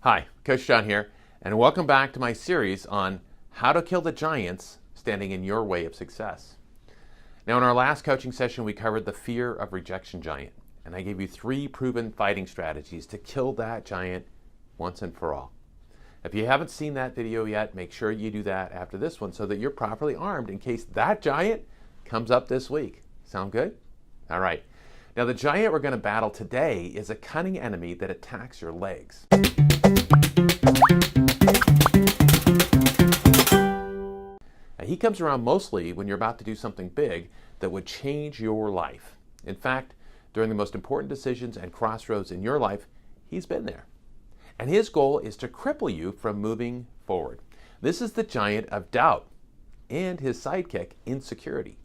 Hi, Coach John here, and welcome back to my series on how to kill the giants standing in your way of success. Now, in our last coaching session, we covered the fear of rejection giant, and I gave you 3 proven fighting strategies to kill that giant once and for all. If you haven't seen that video yet, make sure you do that after this one so that you're properly armed in case that giant comes up this week. Sound good? All right. Now, the giant we're going to battle today is a cunning enemy that attacks your legs. Now, he comes around mostly when you're about to do something big that would change your life. In fact, during the most important decisions and crossroads in your life, he's been there. And his goal is to cripple you from moving forward. This is the giant of doubt and his sidekick, insecurity.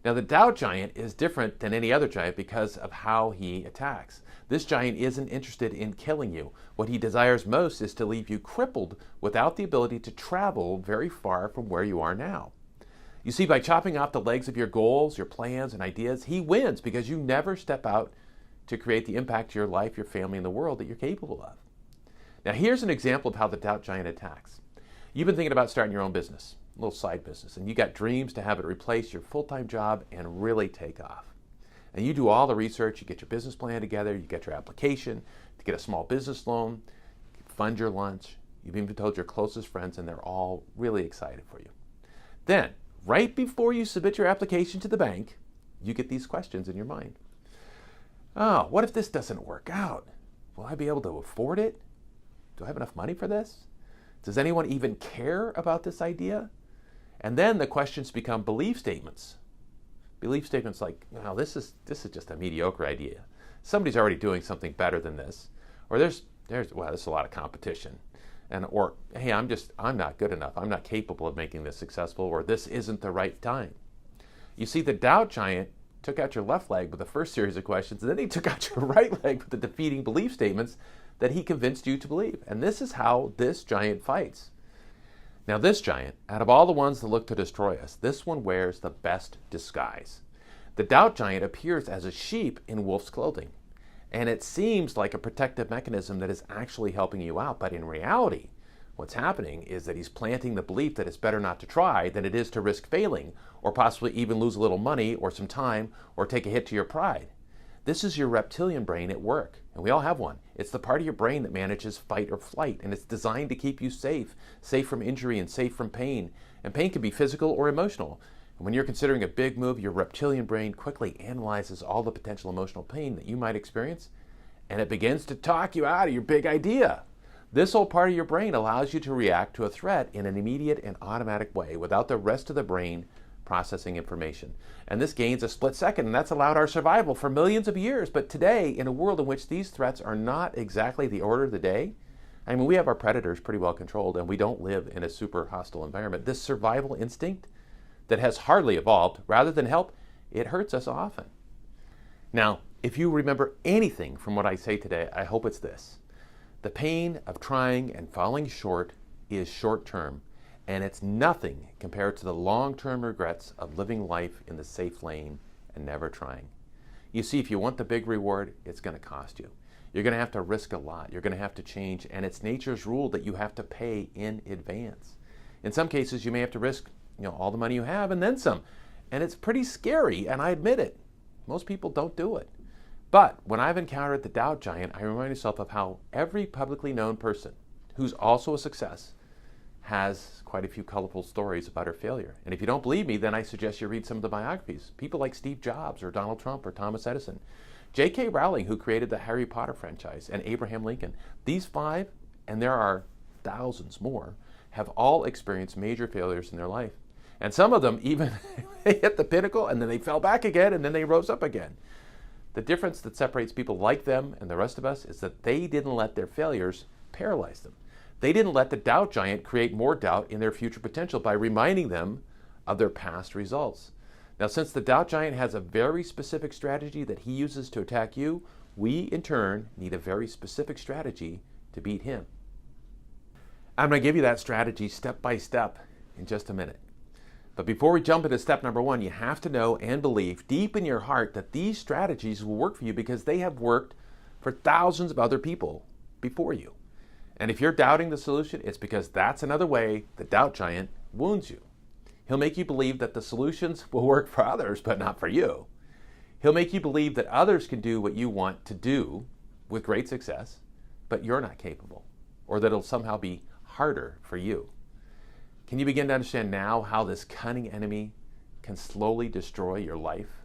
Now, the doubt giant is different than any other giant because of how he attacks. This giant isn't interested in killing you. What he desires most is to leave you crippled without the ability to travel very far from where you are now. You see, by chopping off the legs of your goals, your plans, and ideas, he wins because you never step out to create the impact to your life, your family, and the world that you're capable of. Now, here's an example of how the doubt giant attacks. You've been thinking about starting your own business, a little side business, and you got dreams to have it replace your full-time job and really take off. And you do all the research, you get your business plan together, you get your application to get a small business loan, fund your lunch, you've even told your closest friends, and they're all really excited for you. Then, right before you submit your application to the bank, you get these questions in your mind. Oh, what if this doesn't work out? Will I be able to afford it? Do I have enough money for this? Does anyone even care about this idea? And then the questions become belief statements. Belief statements like, "Well, this is just a mediocre idea. Somebody's already doing something better than this." Or there's a lot of competition. Or, "Hey, I'm not good enough. I'm not capable of making this successful," or "This isn't the right time." You see, the doubt giant took out your left leg with the first series of questions, and then he took out your right leg with the defeating belief statements that he convinced you to believe. And this is how this giant fights. Now, this giant, out of all the ones that look to destroy us, this one wears the best disguise. The doubt giant appears as a sheep in wolf's clothing, and it seems like a protective mechanism that is actually helping you out. But in reality, what's happening is that he's planting the belief that it's better not to try than it is to risk failing, or possibly even lose a little money or some time, or take a hit to your pride. This is your reptilian brain at work, and we all have one. It's the part of your brain that manages fight or flight, and it's designed to keep you safe from injury and safe from pain. And pain can be physical or emotional. And when you're considering a big move, your reptilian brain quickly analyzes all the potential emotional pain that you might experience, and it begins to talk you out of your big idea. This whole part of your brain allows you to react to a threat in an immediate and automatic way without the rest of the brain processing information. And this gains a split second, and that's allowed our survival for millions of years. But today, in a world in which these threats are not exactly the order of the day, I mean, we have our predators pretty well controlled, and we don't live in a super hostile environment. This survival instinct that has hardly evolved, rather than help, it hurts us often. Now, if you remember anything from what I say today, I hope it's this. The pain of trying and falling short is short-term, and it's nothing compared to the long-term regrets of living life in the safe lane and never trying. You see, if you want the big reward, it's going to cost you. You're going to have to risk a lot. You're going to have to change, and it's nature's rule that you have to pay in advance. In some cases, you may have to risk, all the money you have and then some. And it's pretty scary, and I admit it. Most people don't do it. But when I've encountered the doubt giant, I remind myself of how every publicly known person who's also a success has quite a few colorful stories about her failure. And if you don't believe me, then I suggest you read some of the biographies. People like Steve Jobs or Donald Trump or Thomas Edison. J.K. Rowling, who created the Harry Potter franchise, and Abraham Lincoln. These 5, and there are thousands more, have all experienced major failures in their life. And some of them even hit the pinnacle, and then they fell back again, and then they rose up again. The difference that separates people like them and the rest of us is that they didn't let their failures paralyze them. They didn't let the doubt giant create more doubt in their future potential by reminding them of their past results. Now, since the doubt giant has a very specific strategy that he uses to attack you, we, in turn, need a very specific strategy to beat him. I'm going to give you that strategy step by step in just a minute. But before we jump into step number 1, you have to know and believe deep in your heart that these strategies will work for you because they have worked for thousands of other people before you. And if you're doubting the solution, it's because that's another way the doubt giant wounds you. He'll make you believe that the solutions will work for others, but not for you. He'll make you believe that others can do what you want to do with great success, but you're not capable, or that it'll somehow be harder for you. Can you begin to understand now how this cunning enemy can slowly destroy your life?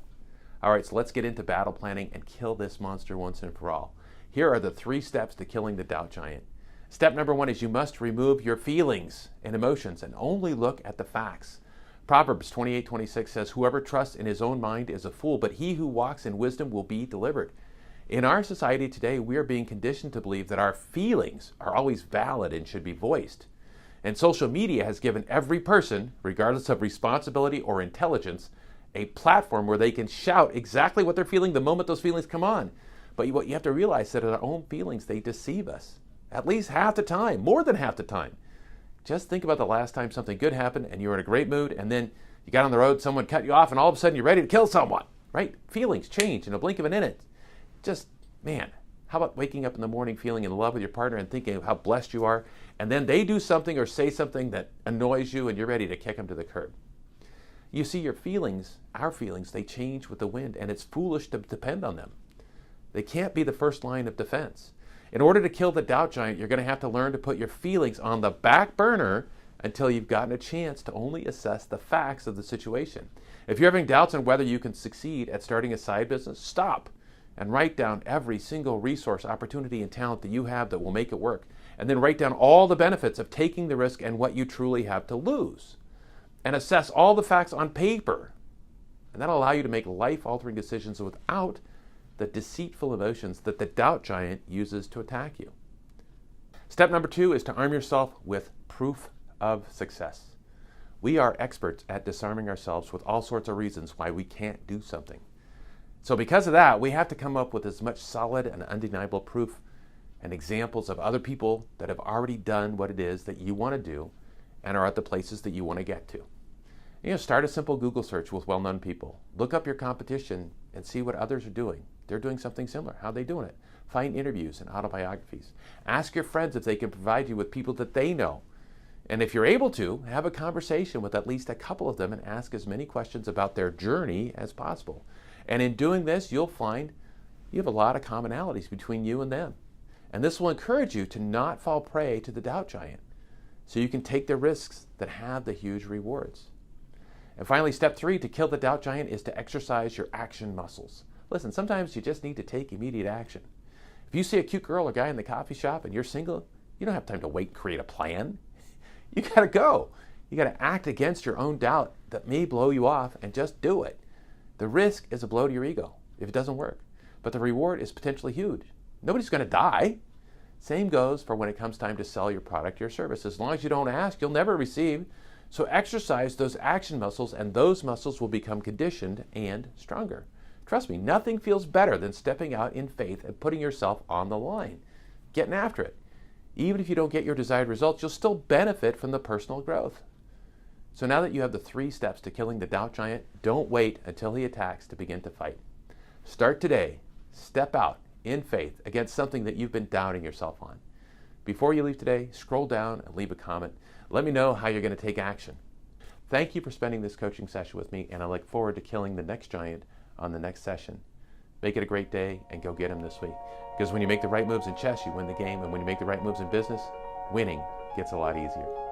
All right, so let's get into battle planning and kill this monster once and for all. Here are the 3 steps to killing the doubt giant. Step number 1 is you must remove your feelings and emotions and only look at the facts. Proverbs 28:26 says, "Whoever trusts in his own mind is a fool, but he who walks in wisdom will be delivered." In our society today, we are being conditioned to believe that our feelings are always valid and should be voiced. And social media has given every person, regardless of responsibility or intelligence, a platform where they can shout exactly what they're feeling the moment those feelings come on. But what you have to realize is that our own feelings, they deceive us. At least half the time, more than half the time. Just think about the last time something good happened and you were in a great mood, and then you got on the road, someone cut you off, and all of a sudden you're ready to kill someone, right? Feelings change in a blink of an minute. Just, man, how about waking up in the morning feeling in love with your partner and thinking of how blessed you are, and then they do something or say something that annoys you and you're ready to kick them to the curb. You see, your feelings, our feelings, they change with the wind, and it's foolish to depend on them. They can't be the first line of defense. In order to kill the doubt giant, you're going to have to learn to put your feelings on the back burner until you've gotten a chance to only assess the facts of the situation. If you're having doubts on whether you can succeed at starting a side business, stop and write down every single resource, opportunity, and talent that you have that will make it work. And then write down all the benefits of taking the risk and what you truly have to lose. And assess all the facts on paper. And that'll allow you to make life-altering decisions without the deceitful emotions that the doubt giant uses to attack you. Step number 2 is to arm yourself with proof of success. We are experts at disarming ourselves with all sorts of reasons why we can't do something. So because of that, we have to come up with as much solid and undeniable proof and examples of other people that have already done what it is that you want to do and are at the places that you want to get to. Start a simple Google search with well-known people. Look up your competition and see what others are doing. They're doing something similar. How are they doing it? Find interviews and autobiographies. Ask your friends if they can provide you with people that they know. And if you're able to, have a conversation with at least a couple of them and ask as many questions about their journey as possible. And in doing this, you'll find you have a lot of commonalities between you and them. And this will encourage you to not fall prey to the doubt giant, so you can take the risks that have the huge rewards. And finally, step 3 to kill the doubt giant is to exercise your action muscles. Listen, sometimes you just need to take immediate action. If you see a cute girl or guy in the coffee shop and you're single, you don't have time to wait and create a plan. You gotta go. You gotta act against your own doubt that may blow you off and just do it. The risk is a blow to your ego if it doesn't work, but the reward is potentially huge. Nobody's gonna die. Same goes for when it comes time to sell your product or your service. As long as you don't ask, you'll never receive. So exercise those action muscles, and those muscles will become conditioned and stronger. Trust me, nothing feels better than stepping out in faith and putting yourself on the line, getting after it. Even if you don't get your desired results, you'll still benefit from the personal growth. So now that you have the 3 steps to killing the doubt giant, don't wait until he attacks to begin to fight. Start today. Step out in faith against something that you've been doubting yourself on. Before you leave today, scroll down and leave a comment. Let me know how you're going to take action. Thank you for spending this coaching session with me, and I look forward to killing the next giant on the next session. Make it a great day and go get him this week. Because when you make the right moves in chess, you win the game. And when you make the right moves in business, winning gets a lot easier.